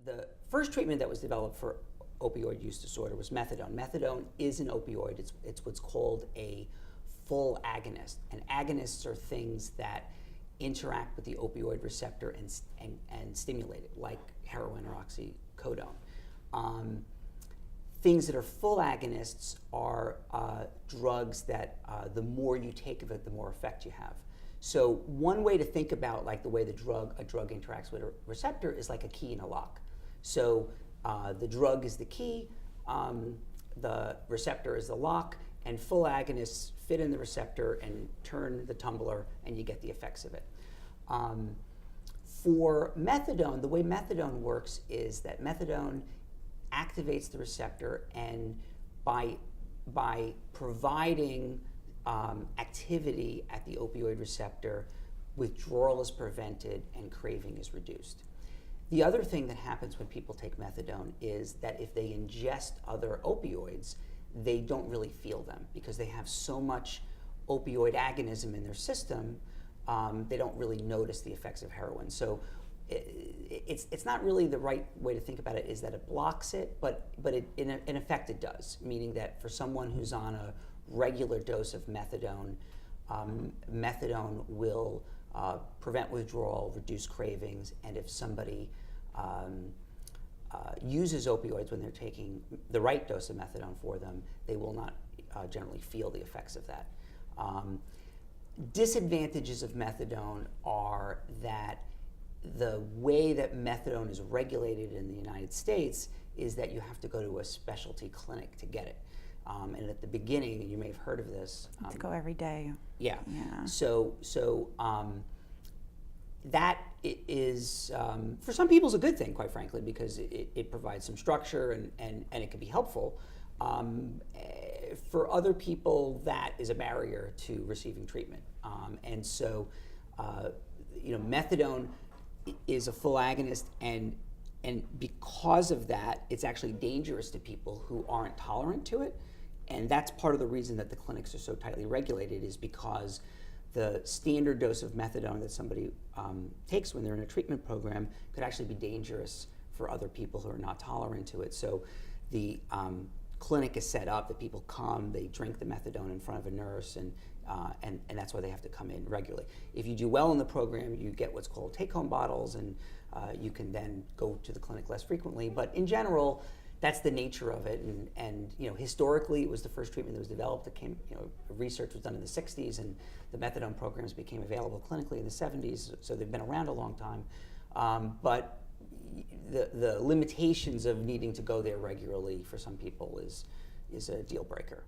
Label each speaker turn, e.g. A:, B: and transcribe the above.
A: The first treatment that was developed for opioid use disorder was methadone. Methadone is an opioid. It's what's called a full agonist. And agonists are things that interact with the opioid receptor and stimulate it, like heroin or oxycodone. Things that are full agonists are drugs that the more you take of it, the more effect you have. So one way to think about like the way a drug interacts with a receptor is like a key and a lock. So the drug is the key, the receptor is the lock, and full agonists fit in the receptor and turn the tumbler, and you get the effects of it. For methadone, the way methadone works is that methadone activates the receptor, and by providing activity at the opioid receptor, withdrawal is prevented and craving is reduced. The other thing that happens when people take methadone is that if they ingest other opioids, they don't really feel them because they have so much opioid agonism in their system, they don't really notice the effects of heroin. So it's not really the right way to think about it is that it blocks it, but in effect it does, meaning that for someone who's on a regular dose of methadone, methadone will prevent withdrawal, reduce cravings, and if somebody uses opioids when they're taking the right dose of methadone for them, they will not generally feel the effects of that. Disadvantages of methadone are that the way that methadone is regulated in the United States is that you have to go to a specialty clinic to get it. And at the beginning, you may have heard of this.
B: You have to go every day.
A: Yeah.
B: Yeah.
A: So that is, for some people, is a good thing, quite frankly, because it provides some structure and it can be helpful. For other people, that is a barrier to receiving treatment. And so, methadone is a full agonist, and because of that, it's actually dangerous to people who aren't tolerant to it. And that's part of the reason that the clinics are so tightly regulated, is because the standard dose of methadone that somebody takes when they're in a treatment program could actually be dangerous for other people who are not tolerant to it. So the clinic is set up that people come, they drink the methadone in front of a nurse, and that's why they have to come in regularly. If you do well in the program, you get what's called take-home bottles, and you can then go to the clinic less frequently. But in general, that's the nature of it. And historically, it was the first treatment that was developed. That came, research was done in the 60s, and the methadone programs became available clinically in the 70s. So they've been around a long time. But the limitations of needing to go there regularly for some people is a deal breaker.